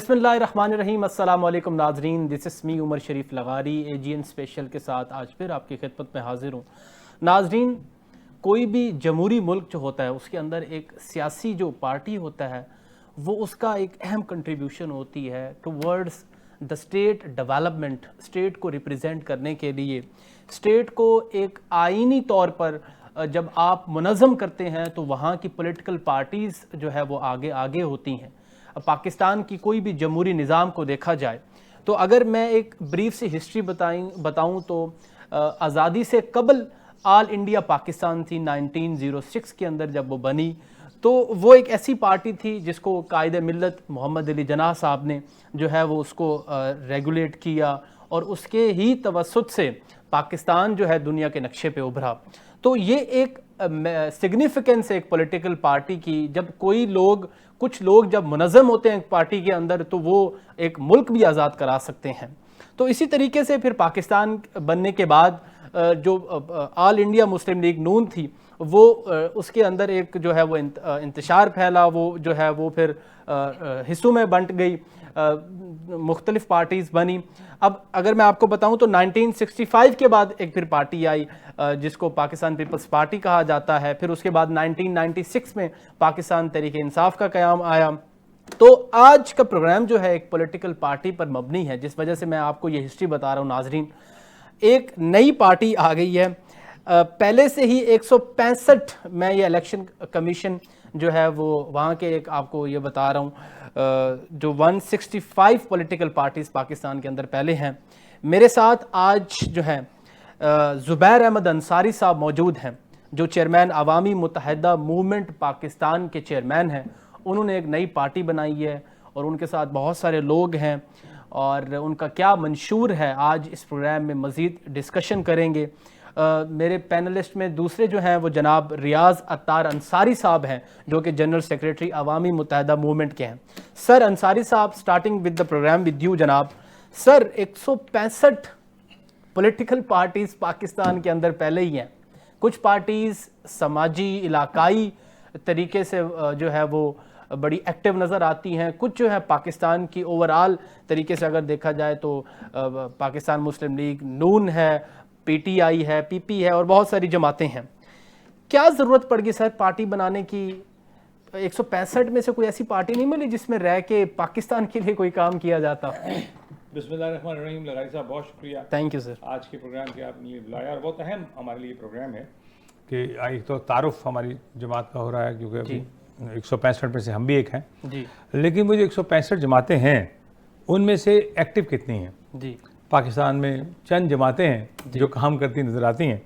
بسم اللہ الرحمن الرحیم۔ السلام علیکم ناظرین، دس از می عمر شریف لغاری AGN اسپیشل کے ساتھ آج پھر آپ کی خدمت میں حاضر ہوں۔ ناظرین، کوئی بھی جمہوری ملک جو ہوتا ہے اس کے اندر ایک سیاسی جو پارٹی ہوتا ہے وہ اس کا ایک اہم کنٹریبیوشن ہوتی ہے towards the state development, state کو ریپرزینٹ کرنے کے لیے۔ اسٹیٹ کو ایک آئینی طور پر جب آپ منظم کرتے ہیں تو وہاں کی پولیٹیکل پارٹیز جو ہے وہ آگے ہوتی ہیں۔ پاکستان کی کوئی بھی جمہوری نظام کو دیکھا جائے تو اگر میں ایک بریف سی ہسٹری بتاؤں تو آزادی سے قبل آل انڈیا پاکستان تھی 1906 کے اندر جب وہ بنی، تو وہ ایک ایسی پارٹی تھی جس کو قائد ملت محمد علی جناح صاحب نے جو ہے وہ اس کو ریگولیٹ کیا اور اس کے ہی توسط سے پاکستان جو ہے دنیا کے نقشے پہ ابھرا۔ تو یہ ایک سگنیفیکنس ایک پولیٹیکل پارٹی کی، جب کچھ لوگ جب منظم ہوتے ہیں ایک پارٹی کے اندر تو وہ ایک ملک بھی آزاد کرا سکتے ہیں۔ تو اسی طریقے سے پھر پاکستان بننے کے بعد جو آل انڈیا مسلم لیگ نون تھی وہ اس کے اندر ایک جو ہے وہ انتشار پھیلا، وہ جو ہے وہ پھر حصوں میں بنٹ گئی، مختلف پارٹیز بنی۔ اب اگر میں آپ کو بتاؤں تو 1965 کے بعد ایک پھر پارٹی آئی جس کو پاکستان پیپلز پارٹی کہا جاتا ہے، پھر اس کے بعد 1996 میں پاکستان تحریک انصاف کا قیام آیا۔ تو آج کا پروگرام جو ہے ایک پولیٹیکل پارٹی پر مبنی ہے، جس وجہ سے میں آپ کو یہ ہسٹری بتا رہا ہوں ناظرین۔ ایک نئی پارٹی آ گئی ہے، پہلے سے ہی 165 میں یہ الیکشن کمیشن جو ہے وہ وہاں کے ایک آپ کو یہ بتا رہا ہوں جو 165 پولیٹیکل پارٹیز پاکستان کے اندر پہلے ہیں۔ میرے ساتھ آج جو ہے زبیر احمد انصاری صاحب موجود ہیں جو چیئرمین عوامی متحدہ موومنٹ پاکستان کے چیئرمین ہیں۔ انہوں نے ایک نئی پارٹی بنائی ہے اور ان کے ساتھ بہت سارے لوگ ہیں اور ان کا کیا منشور ہے آج اس پروگرام میں مزید ڈسکشن کریں گے۔ میرے پینلسٹ میں دوسرے جو ہیں وہ جناب ریاض عطار انصاری صاحب ہیں جو کہ جنرل سیکریٹری عوامی متحدہ موومنٹ کے ہیں۔ سر انصاری صاحب، starting with the programme with you جناب۔ سر 165 پولیٹیکل پارٹیز پاکستان کے اندر پہلے ہی ہیں، کچھ پارٹیز سماجی علاقائی طریقے سے جو ہے وہ بڑی ایکٹیو نظر آتی ہیں، کچھ جو ہے پاکستان کی اوورال طریقے سے اگر دیکھا جائے تو پاکستان مسلم لیگ نون ہے، PTI ہے، PP ہے اور بہت ساری جماعتیں ہیں۔ کیا ضرورت پڑ گئی سر پارٹی بنانے کی؟ 165 میں سے کوئی ایسی پارٹی نہیں ملی جس میں رہ کے پاکستان کے لیے کوئی کام کیا جاتا؟ بسم اللہ الرحمن الرحیم۔ لغاری صاحب بہت شکریہ، تھینک یو سر، آج کے پروگرام کے آپ نے بلایا اور بہت اہم ہمارے لیے پروگرام ہے کہ ایک تو تعارف ہماری جماعت کا ہو رہا ہے کیونکہ ابھی 165 میں سے ہم بھی ایک ہیں جی، لیکن وہ جو 165 جماعتیں ہیں ان میں سے ایکٹیو کتنی ہیں؟ جی پاکستان میں چند جماعتیں ہیں جو کام کرتی نظر آتی ہیں،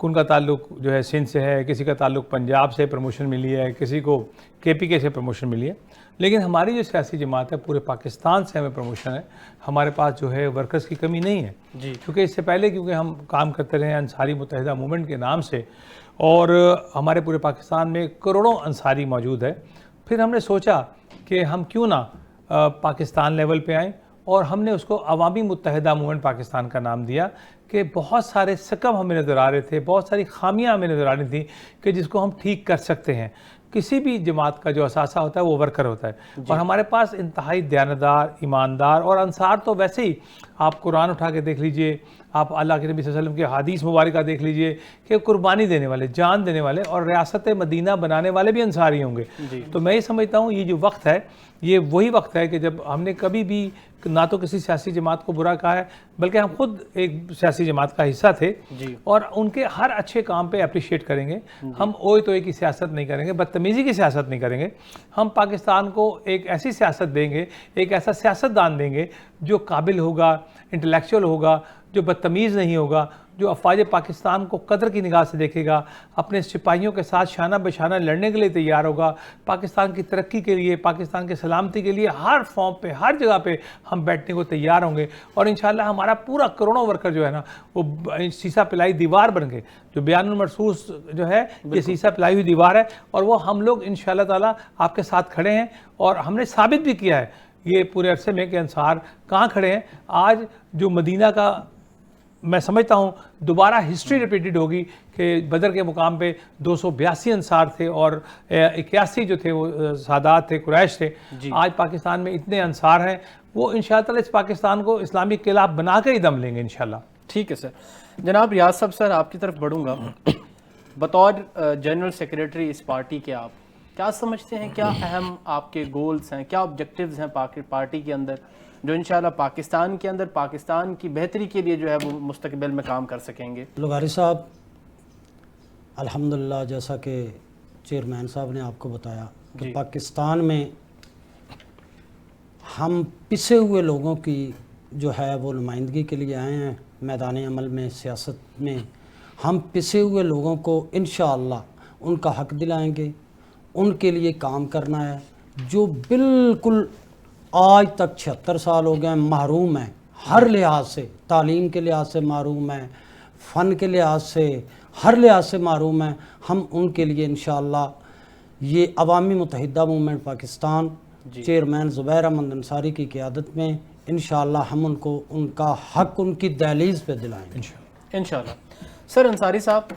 ان کا تعلق جو ہے سندھ سے ہے، کسی کا تعلق پنجاب سے پروموشن ملی ہے، کسی کو KPK سے پروموشن ملی ہے، لیکن ہماری جو سیاسی جماعت ہے پورے پاکستان سے ہمیں پروموشن ہے۔ ہمارے پاس جو ہے ورکرز کی کمی نہیں ہے جی، کیونکہ اس سے پہلے ہم کام کرتے رہے ہیں انصاری متحدہ موومنٹ کے نام سے اور ہمارے پورے پاکستان میں کروڑوں انصاری موجود ہے۔ پھر ہم نے سوچا کہ ہم کیوں نہ پاکستان لیول پہ آئیں اور ہم نے اس کو عوامی متحدہ موومنٹ پاکستان کا نام دیا کہ بہت سارے سکم ہمیں نظر آ رہے تھے، بہت ساری خامیاں ہمیں نظر آ رہی تھیں کہ جس کو ہم ٹھیک کر سکتے ہیں۔ کسی بھی جماعت کا جو اثاثہ ہوتا ہے وہ ورکر ہوتا ہے اور ہمارے پاس انتہائی دیانتدار، ایماندار اور انصار تو ویسے ہی آپ قرآن اٹھا کے دیکھ لیجئے، آپ اللہ کے نبی صلی اللہ علیہ وسلم کی حدیث مبارکہ دیکھ لیجئے کہ قربانی دینے والے، جان دینے والے اور ریاست مدینہ بنانے والے بھی انصاری ہوں گے۔ تو میں یہ سمجھتا ہوں یہ جو وقت ہے یہ وہی وقت ہے کہ جب ہم نے کبھی بھی نہ تو کسی سیاسی جماعت کو برا کہا ہے بلکہ ہم خود ایک سیاسی جماعت کا حصہ تھے اور ان کے ہر اچھے کام پہ اپریشیٹ کریں گے۔ ہم اوئے تو کی سیاست نہیں کریں گے، بدتمیزی کی سیاست نہیں کریں گے۔ ہم پاکستان کو ایک ایسی سیاست دیں گے، ایک ایسا سیاستدان دیں گے جو قابل ہوگا، انٹلیکچوئل ہوگا، جو بدتمیز نہیں ہوگا، جو افواج پاکستان کو قدر کی نگاہ سے دیکھے گا، اپنے سپاہیوں کے ساتھ شانہ بشانہ لڑنے کے لیے تیار ہوگا، پاکستان کی ترقی کے لیے، پاکستان کی سلامتی کے لیے ہر فارم پہ، ہر جگہ پہ ہم بیٹھنے کو تیار ہوں گے اور انشاءاللہ ہمارا پورا کروڑوں ورکر جو ہے نا وہ سیسہ پلائی دیوار بن گئے۔ جو بیان المرصوص جو ہے یہ سیسہ پلائی ہوئی دیوار ہے اور وہ ہم لوگ انشاءاللہ تعالیٰ آپ کے ساتھ کھڑے ہیں اور ہم نے ثابت بھی کیا ہے یہ پورے عرصے میں کہ انصار کہاں کھڑے ہیں۔ آج جو مدینہ کا میں سمجھتا ہوں دوبارہ ہسٹری ریپیٹڈ ہوگی کہ بدر کے مقام پہ 282 انصار تھے اور 81 جو تھے وہ سادات تھے، قریش تھے. آج پاکستان میں اتنے انصار ہیں، وہ انشاءاللہ اس پاکستان کو اسلامی قلعہ بنا کے ہی دم لیں گے انشاءاللہ. ٹھیک ہے سر. جناب ریاض صاحب، سر آپ کی طرف بڑھوں گا. بطور جنرل سیکریٹری اس پارٹی کے آپ کیا سمجھتے ہیں، کیا اہم آپ کے گولز ہیں، کیا آبجیکٹیوز ہیں پارٹی کے اندر جو انشاءاللہ پاکستان کے اندر پاکستان کی بہتری کے لیے جو ہے وہ مستقبل میں کام کر سکیں گے؟ لغاری صاحب، الحمدللہ جیسا کہ چیئرمین صاحب نے آپ کو بتایا کہ پاکستان میں ہم پسے ہوئے لوگوں کی جو ہے وہ نمائندگی کے لیے آئے ہیں میدان عمل میں، سیاست میں. ہم پسے ہوئے لوگوں کو انشاءاللہ ان کا حق دلائیں گے، ان کے لیے کام کرنا ہے. جو بالکل آج تک 76 سال ہو گئے ہیں محروم ہیں، ہر لحاظ سے، تعلیم کے لحاظ سے محروم ہیں، فن کے لحاظ سے، ہر لحاظ سے محروم ہیں. ہم ان کے لیے انشاءاللہ یہ عوامی متحدہ موومنٹ پاکستان چیئرمین زبیر احمد انصاری کی قیادت میں انشاءاللہ ہم ان کو ان کا حق ان کی دہلیز پہ دلائیں گے انشاءاللہ. سر انصاری صاحب،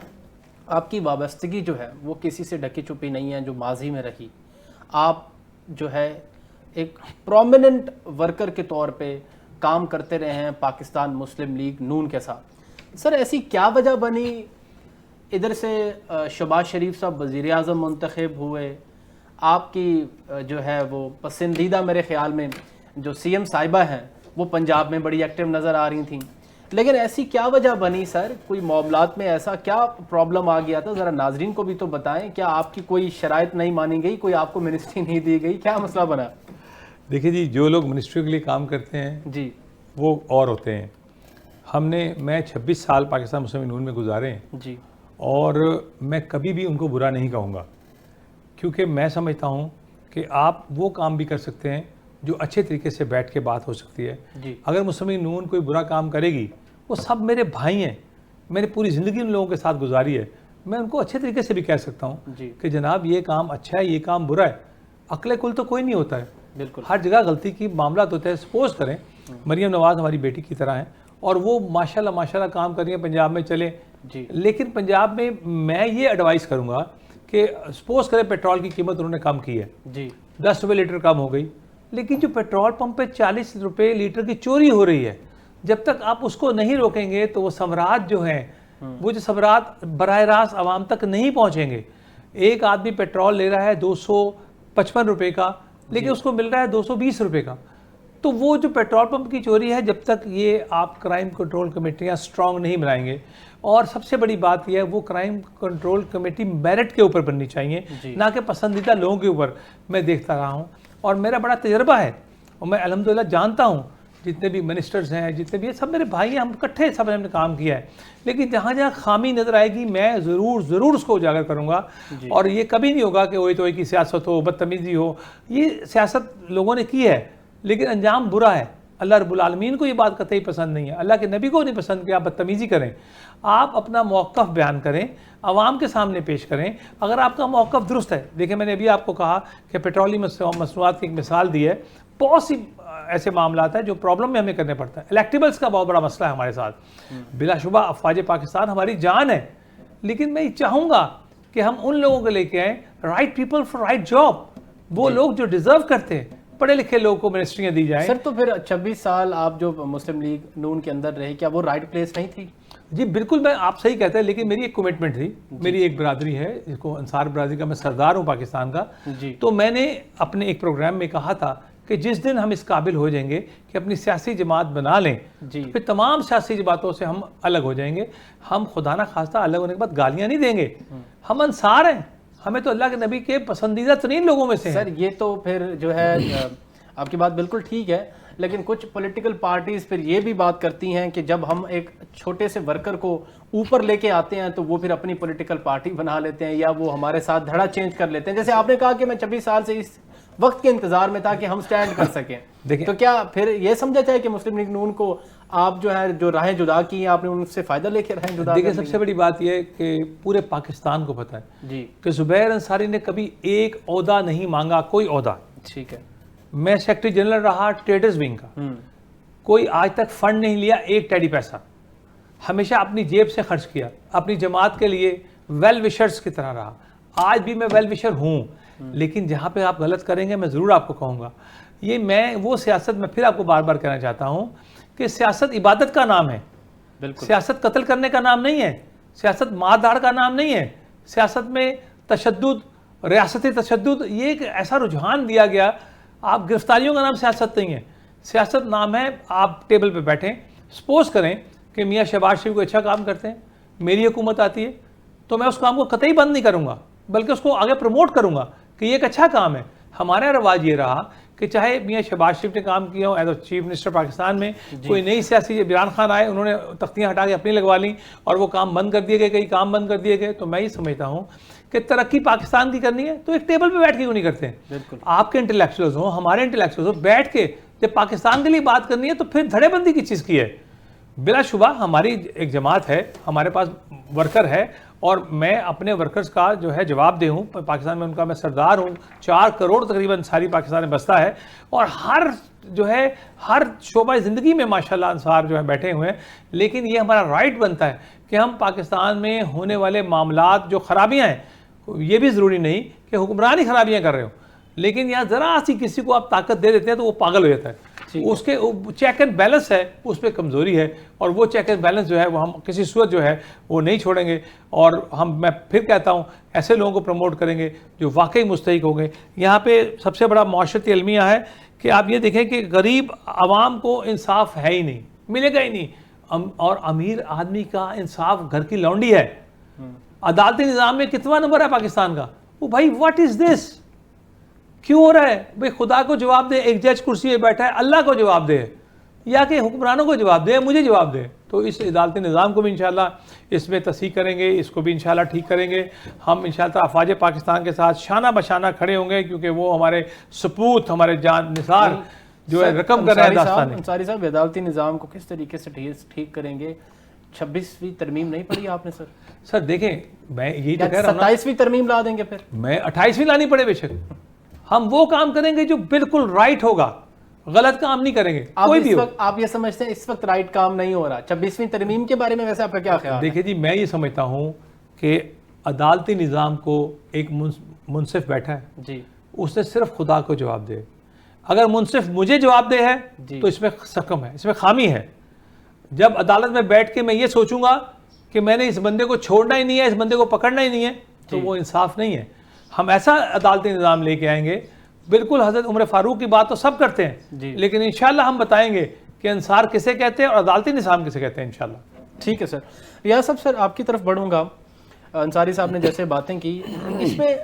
آپ کی وابستگی جو ہے وہ کسی سے ڈھکی چھپی نہیں ہے جو ماضی میں رہی. آپ جو ہے ایک پرومیننٹ ورکر کے طور پہ کام کرتے رہے ہیں پاکستان مسلم لیگ نون کے ساتھ. سر ایسی کیا وجہ بنی، ادھر سے شہباز شریف صاحب وزیر اعظم منتخب ہوئے، آپ کی جو ہے وہ پسندیدہ میرے خیال میں جو سی ایم صاحبہ ہیں وہ پنجاب میں بڑی ایکٹیو نظر آ رہی تھیں، لیکن ایسی کیا وجہ بنی سر؟ کوئی معاملات میں ایسا کیا پرابلم آ گیا تھا؟ ذرا ناظرین کو بھی تو بتائیں. کیا آپ کی کوئی شرائط نہیں مانی گئی، کوئی آپ کو منسٹری نہیں دی گئی، کیا مسئلہ بنا؟ دیکھیے جی، جو لوگ منسٹری کے لیے کام کرتے ہیں جی وہ اور ہوتے ہیں. میں 26 سال پاکستان مسلم نون میں گزارے ہیں جی، اور میں کبھی بھی ان کو برا نہیں کہوں گا، کیونکہ میں سمجھتا ہوں کہ آپ وہ کام بھی کر سکتے ہیں جو اچھے طریقے سے بیٹھ کے بات ہو سکتی ہے. اگر مسلم نون کوئی برا کام کرے گی، وہ سب میرے بھائی ہیں، میں نے پوری زندگی ان لوگوں کے ساتھ گزاری ہے، میں ان کو اچھے طریقے سے بھی کہہ سکتا ہوں کہ جناب یہ کام اچھا ہے، یہ کام برا ہے. عقل کل تو کوئی نہیں ہوتا ہے، بالکل ہر جگہ غلطی کی معاملات ہوتے ہیں. سپوز کریں مریم نواز ہماری بیٹی کی طرح ہیں اور وہ ماشاءاللہ کام کر رہی ہیں، پنجاب میں چلیں، لیکن پنجاب میں میں یہ ایڈوائز کروں گا کہ سپوز کریں پیٹرول کی قیمت انہوں نے کم کی ہے، 10 روپے لیٹر کم ہو گئی، لیکن جو پیٹرول پمپ پہ 40 روپے لیٹر کی چوری ہو رہی ہے، جب تک آپ اس کو نہیں روکیں گے تو وہ ثمرات جو ہیں، وہ جو ثمرات براہ راست عوام تک نہیں پہنچیں گے. ایک آدمی پیٹرول لے رہا ہے 255 روپے کا، لیکن اس کو مل رہا ہے 220 روپے کا. تو وہ جو پیٹرول پمپ کی چوری ہے، جب تک یہ آپ کرائم کنٹرول کمیٹیاں سٹرونگ نہیں بنائیں گے، اور سب سے بڑی بات یہ ہے وہ کرائم کنٹرول کمیٹی میرٹ کے اوپر بننی چاہیے، نہ کہ پسندیدہ لوگوں کے اوپر. میں دیکھتا رہا ہوں اور میرا بڑا تجربہ ہے اور میں الحمدللہ جانتا ہوں جتنے بھی منسٹرز ہیں، جتنے بھی یہ سب میرے بھائی ہیں، ہم اکٹھے سب نے کام کیا ہے. لیکن جہاں جہاں خامی نظر آئے گی میں ضرور اس کو اجاگر کروں گا. اور یہ کبھی نہیں ہوگا کہ وہی تو کی سیاست ہو، بدتمیزی ہو. یہ سیاست لوگوں نے کی ہے لیکن انجام برا ہے. اللہ رب العالمین کو یہ بات قطعی پسند نہیں ہے، اللہ کے نبی کو نہیں پسند کہ آپ بدتمیزی کریں. آپ اپنا موقف بیان کریں، عوام کے سامنے پیش کریں. اگر آپ کا موقف درست ہے، دیکھیں میں نے ابھی آپ کو کہا کہ پیٹرولی مصنوعات کی ایک مثال دی ہے، بہت سی ایسے معاملات ہیں جو پرابلم میں ہمیں کرنے پڑتا ہے. الیکٹیبلز کا بہت بڑا مسئلہ ہے ہمارے ساتھ. بلا شبہ افواج پاکستان ہماری جان ہے، لیکن میں یہ چاہوں گا کہ ہم ان لوگوں کو لے کے آئیں، right people for right job, وہ لوگ جو ڈیزرو کرتے ہیں، پڑھے لکھے لوگوں کو منسٹریاں دی جائیں. سر تو پھر 26 سال آپ جو مسلم لیگ نون کے اندر رہے، کیا وہ رائٹ پلیس نہیں تھی؟ جی بالکل، میں آپ صحیح کہتے ہیں، لیکن میری ایک کمٹمنٹ تھی. میری ایک برادری ہے جس کو انصار برادری کا میں سردار ہوں پاکستان کا. تو میں نے اپنے ایک پروگرام میں کہا تھا کہ جس دن ہم اس قابل ہو جائیں گے کہ اپنی سیاسی جماعت بنا لیں، پھر تمام سیاسی جماعتوں سے ہم الگ ہو جائیں گے. ہم خدا نہ خواستہ الگ ہونے کے بعد گالیاں نہیں دیں گے. ہم انصار ہیں، ہمیں تو اللہ کے نبی کے پسندیدہ ترین لوگوں میں سے ہیں. سر یہ تو پھر جو ہے آپ کی بات بالکل ٹھیک ہے، لیکن کچھ پولیٹیکل پارٹیز پھر یہ بھی بات کرتی ہیں کہ جب ہم ایک چھوٹے سے ورکر کو اوپر لے کے آتے ہیں تو وہ پھر اپنی پولیٹیکل پارٹی بنا لیتے ہیں یا وہ ہمارے ساتھ دھڑا چینج کر لیتے ہیں. جیسے آپ نے کہا کہ میں 26 سال سے اس وقت کے انتظار میں تھا کہ ہم سٹینڈ کر سکیں، تو کیا پھر یہ سمجھا جائے کہ مسلم لیگ نون کو آپ جو ہے جو راہیں جدا کی ہیں آپ نے ان سے فائدہ لے کے راہیں جدا؟ دیکھیں سب سے بڑی بات یہ ہے کہ پورے پاکستان کو پتہ ہے کہ زبیر انصاری نے کبھی ایک عہدہ نہیں مانگا، کوئی عہدہ. ٹھیک ہے، میں سیکرٹری جنرل رہا ٹریڈرز ونگ کا، کوئی آج تک فنڈ نہیں لیا ایک ٹیڈی پیسہ. ہمیشہ اپنی جیب سے خرچ کیا, اپنی جماعت کے لیے ویل وشرز کی طرح رہا. آج بھی میں ویل وشر ہوں, لیکن جہاں پہ آپ غلط کریں گے میں ضرور آپ کو کہوں گا. یہ میں وہ سیاست, میں پھر آپ کو بار بار کہنا چاہتا ہوں کہ سیاست عبادت کا نام ہے, بالکل سیاست قتل کرنے کا نام نہیں ہے, سیاست مار داڑ کا نام نہیں ہے. سیاست میں تشدد, ریاستی تشدد, یہ ایک ایسا رجحان دیا گیا. آپ گرفتاریوں کا نام سیاست نہیں ہے. سیاست نام ہے آپ ٹیبل پہ بیٹھیں, سپوز کریں کہ میاں شہباز شریف کو اچھا کام کرتے ہیں, میری حکومت آتی ہے, تو میں اس کام کو قطعی بند نہیں کروں گا, بلکہ اس کو آگے پروموٹ کروں گا کہ یہ ایک اچھا کام ہے. ہمارا رواج یہ رہا کہ چاہے میاں شہباز شریف نے کام کیا ہو as a chief minister Pakistan میں, کوئی نئی سیاسی عمران خان آئے, انہوں نے تختیاں ہٹا کے اپنی لگوا لیں اور وہ کام بند کر دیے گئے, کئی کام بند کر دیے گئے. تو میں یہ سمجھتا ہوں کہ ترقی پاکستان کی کرنی ہے تو ایک ٹیبل پہ بیٹھ کے کیوں نہیں کرتے ہیں؟ بالکل. آپ کے انٹلیکچوئلز ہوں, ہمارے انٹلیکچوئلز ہوں, بیٹھ کے جب پاکستان کے لیے بات کرنی ہے تو پھر دھڑے بندی کی چیز کی ہے. بلا شبہ ہماری ایک جماعت ہے, ہمارے پاس ورکر ہے, اور میں اپنے ورکرز کا جو ہے جواب دہ ہوں. پاکستان میں ان کا میں سردار ہوں. 4 کروڑ تقریباً ساری پاکستان میں بستا ہے, اور ہر شعبہ زندگی میں ماشاءاللہ انصار جو ہے بیٹھے ہوئے ہیں. لیکن یہ ہمارا رائٹ بنتا ہے کہ ہم پاکستان میں ہونے والے معاملات جو خرابیاں ہیں, یہ بھی ضروری نہیں کہ حکمران ہی خرابیاں کر رہے ہوں, لیکن یہاں ذرا سی کسی کو آپ طاقت دے دیتے ہیں تو وہ پاگل ہو جاتا ہے. اس کے چیک اینڈ بیلنس ہے, اس پہ کمزوری ہے, اور وہ چیک اینڈ بیلنس جو ہے وہ ہم کسی صورت جو ہے وہ نہیں چھوڑیں گے. اور میں پھر کہتا ہوں ایسے لوگوں کو پروموٹ کریں گے جو واقعی مستحق ہوں گے. یہاں پہ سب سے بڑا معاشرتی المیہ ہے کہ آپ یہ دیکھیں کہ غریب عوام کو انصاف ہے ہی نہیں, ملے گا ہی نہیں, اور امیر آدمی کا انصاف گھر کی لونڈی ہے. عدالتی نظام میں کتنا نمبر ہے پاکستان کا؟ وہ بھائی واٹ از دس, کیوں ہو رہا ہے بھائی؟ خدا کو جواب دے, ایک جج کرسی پہ بیٹھا ہے, اللہ کو جواب دے, یا کہ حکمرانوں کو جواب دے, مجھے جواب دے. تو اس عدالتی نظام کو بھی انشاءاللہ اس میں تصحیح کریں گے, اس کو بھی انشاءاللہ ٹھیک کریں گے. ہم انشاءاللہ افواج پاکستان کے ساتھ شانہ بشانہ کھڑے ہوں گے, کیونکہ وہ ہمارے سپوت, ہمارے جان نثار جو ہے رقم کر رہے ہیں داستان. انصاری صاحب, عدالتی نظام کو کس طریقے سے ٹھیک کریں گے؟ 26ویں ترمیم نہیں پڑھی آپ نے سر دیکھیں, میں یہی تو کہہ رہا ہوں, 27ویں ترمیم لا دیں گے پھر؟ میں 28ویں لانی پڑے بے شک. ہم وہ کام کریں گے جو بالکل رائٹ ہوگا, غلط کام نہیں کریں گے کوئی بھی ہو. آپ یہ سمجھتے ہیں اس وقت رائٹ کام نہیں ہو رہا؟ 26ویں ترمیم کے بارے میں ویسے آپ کا کیا خیال ہے؟ دیکھیں جی, میں یہ سمجھتا ہوں کہ عدالتی نظام کو ایک منصف بیٹھا ہے جی, اس نے صرف خدا کو جواب دے. اگر منصف مجھے جواب دے ہے تو اس میں سقم ہے, اس میں خامی ہے. جب عدالت میں بیٹھ کے میں یہ سوچوں گا کہ میں نے اس بندے کو چھوڑنا ہی نہیں ہے, اس بندے کو پکڑنا ہی نہیں ہے, تو وہ انصاف نہیں ہے. ہم ایسا عدالتی نظام لے کے آئیں گے, بالکل حضرت عمر فاروق کی بات تو سب کرتے ہیں, لیکن انشاءاللہ ہم بتائیں گے کہ انصار کسے کہتے ہیں اور عدالتی نظام کسے کہتے ہیں انشاءاللہ. ٹھیک ہے سر. ریاض صاحب, سر آپ کی طرف بڑھوں گا. انصاری صاحب نے جیسے باتیں کی, اس میں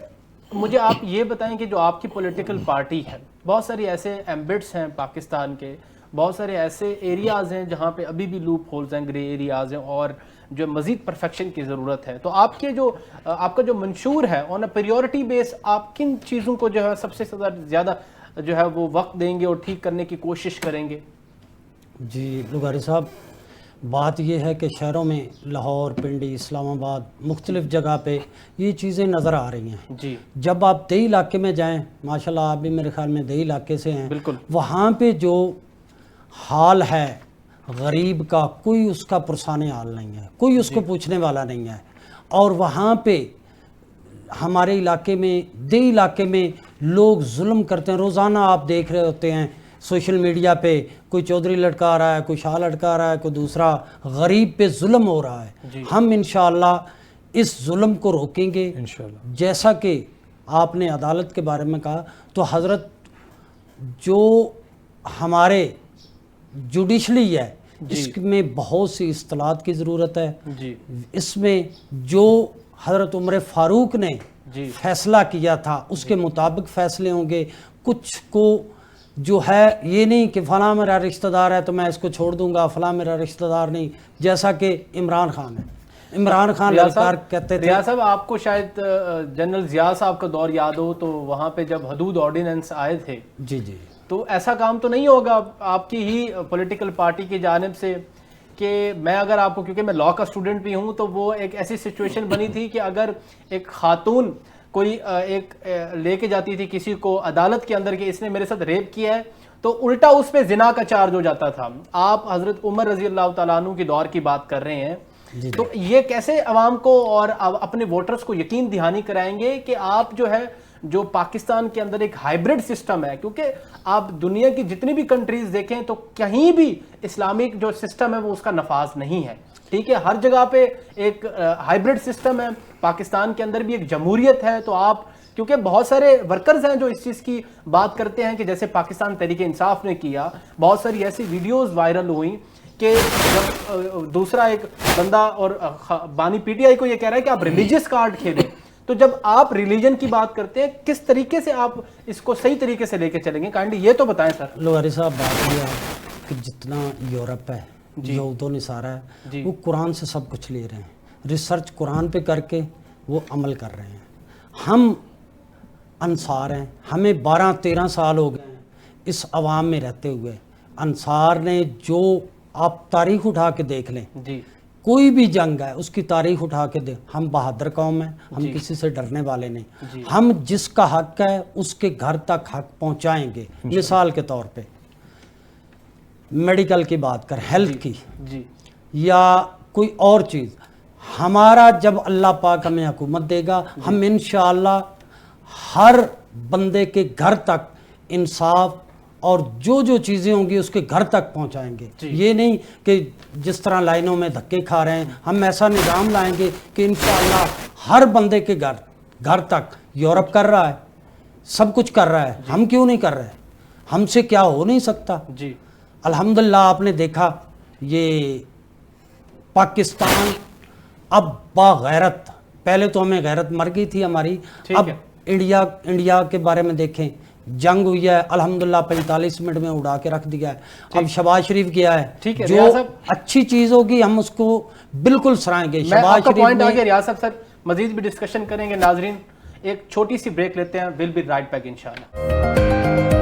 مجھے آپ یہ بتائیں کہ جو آپ کی پولیٹیکل پارٹی ہے, بہت ساری ایسے ایمبٹس ہیں پاکستان کے, بہت سارے ایسے ایریاز ہیں جہاں پہ ابھی بھی لوپ ہولز ہیں, گرے ایریاز ہیں, اور جو مزید پرفیکشن کی ضرورت ہے. تو آپ کا جو منشور ہے آن اے پریورٹی بیس, آپ کن چیزوں کو جو ہے سب سے زیادہ جو ہے وہ وقت دیں گے اور ٹھیک کرنے کی کوشش کریں گے؟ جی لغاری صاحب, بات یہ ہے کہ شہروں میں لاہور, پنڈی, اسلام آباد, مختلف جگہ پہ یہ چیزیں نظر آ رہی ہیں. جی, جب آپ دیہی علاقے میں جائیں, ماشاءاللہ آپ بھی میرے خیال میں دیہی علاقے سے ہیں, بالکل, وہاں پہ جو حال ہے غریب کا, کوئی اس کا پرسان حال نہیں ہے, کوئی اس کو پوچھنے والا نہیں ہے. اور وہاں پہ ہمارے علاقے میں, دیہی علاقے میں لوگ ظلم کرتے ہیں. روزانہ آپ دیکھ رہے ہوتے ہیں سوشل میڈیا پہ, کوئی چودھری لڑکا رہا ہے, کوئی شاہ لڑکا رہا ہے, کوئی دوسرا, غریب پہ ظلم ہو رہا ہے. ہم انشاءاللہ اس ظلم کو روکیں گے انشاءاللہ. جیسا کہ آپ نے عدالت کے بارے میں کہا, تو حضرت جو ہمارے جوڈیشلی ہے, اس میں بہت سی اصطلاحات کی ضرورت ہے. اس میں جو حضرت عمر فاروق نے فیصلہ کیا تھا اس کے مطابق فیصلے ہوں گے. کچھ کو جو ہے یہ نہیں کہ فلاں میرا رشتہ دار ہے تو میں اس کو چھوڑ دوں گا, فلاں میرا رشتہ دار نہیں, جیسا کہ عمران خان ہے. عمران خان للکار کہتے تھے. ریاض صاحب, آپ کو شاید جنرل ضیاء صاحب کا دور یاد ہو, تو وہاں پہ جب حدود آرڈیننس آئے تھے, جی جی, تو ایسا کام تو نہیں ہوگا آپ کی ہی پولیٹیکل پارٹی کی جانب سے کہ میں اگر آپ کو, کیونکہ میں لاء کا اسٹوڈنٹ بھی ہوں, تو وہ ایک ایسی سچویشن بنی تھی کہ اگر ایک خاتون کوئی ایک لے کے جاتی تھی کسی کو عدالت کے اندر کہ اس نے میرے ساتھ ریپ کیا ہے, تو الٹا اس پہ زنا کا چارج ہو جاتا تھا. آپ حضرت عمر رضی اللہ تعالیٰ عنہ کی دور کی بات کر رہے ہیں, تو یہ کیسے عوام کو اور اپنے ووٹرز کو یقین دہانی کرائیں گے کہ آپ جو ہے جو پاکستان کے اندر ایک ہائیبرڈ سسٹم ہے, کیونکہ آپ دنیا کی جتنی بھی کنٹریز دیکھیں تو کہیں بھی اسلامک جو سسٹم ہے وہ اس کا نفاذ نہیں ہے, ٹھیک ہے, ہر جگہ پہ ایک ہائیبرڈ سسٹم ہے, پاکستان کے اندر بھی ایک جمہوریت ہے. تو آپ کیونکہ بہت سارے ورکرز ہیں جو اس چیز کی بات کرتے ہیں کہ جیسے پاکستان تحریک انصاف نے کیا, بہت ساری ایسی ویڈیوز وائرل ہوئیں کہ جب دوسرا ایک بندہ اور بانی پی ٹی آئی کو یہ کہہ رہا ہے کہ آپ ریلیجیس کارڈ کھیلیں, تو جب آپ ریلیجن کی بات کرتے ہیں کس طریقے سے آپ اس کو صحیح طریقے سے لے کے چلیں گے, کائنڈلی یہ تو بتائیں سر. لوہاری صاحب بات یہ کہ جتنا یورپ ہے, یہود و نصارہ ہے, وہ قرآن سے سب کچھ لے رہے ہیں, ریسرچ قرآن پہ کر کے وہ عمل کر رہے ہیں. ہم انصار ہیں, ہمیں 12-13 سال ہو گئے ہیں اس عوام میں رہتے ہوئے. انصار نے جو آپ تاریخ اٹھا کے دیکھ لیں, کوئی بھی جنگ ہے اس کی تاریخ اٹھا کے ہم بہادر قوم ہیں, ہم کسی سے ڈرنے والے نہیں. ہم جس کا حق ہے اس کے گھر تک حق پہنچائیں گے. مثال کے طور پہ میڈیکل کی بات کر, ہیلتھ کی یا کوئی اور چیز, ہمارا جب اللہ پاک ہمیں حکومت دے گا, ہم انشاءاللہ ہر بندے کے گھر تک انصاف اور جو جو چیزیں ہوں گی اس کے گھر تک پہنچائیں گے. یہ نہیں کہ جس طرح لائنوں میں دھکے کھا رہے ہیں, ہم ایسا نظام لائیں گے کہ انشاءاللہ ہر بندے کے گھر تک. یورپ کر رہا ہے, سب کچھ کر رہا ہے, ہم کیوں نہیں کر رہے؟ ہم سے کیا ہو نہیں سکتا؟ الحمدللہ آپ نے دیکھا یہ پاکستان اب باغیرت, پہلے تو ہمیں غیرت مر گئی تھی ہماری, اب انڈیا کے بارے میں دیکھیں, جنگ ہوئی ہے, الحمدللہ 45 منٹ میں اڑا کے رکھ دیا ہے. اب شہباز شریف گیا ہے, جو اچھی چیز ہوگی ہم اس کو بالکل سرائیں گے. شہباز شریف پوائنٹ آگے ریاض صاحب, مزید بھی ڈسکشن کریں گے. ناظرین ایک چھوٹی سی بریک لیتے ہیں, ول بی رائٹ بیک انشاءاللہ.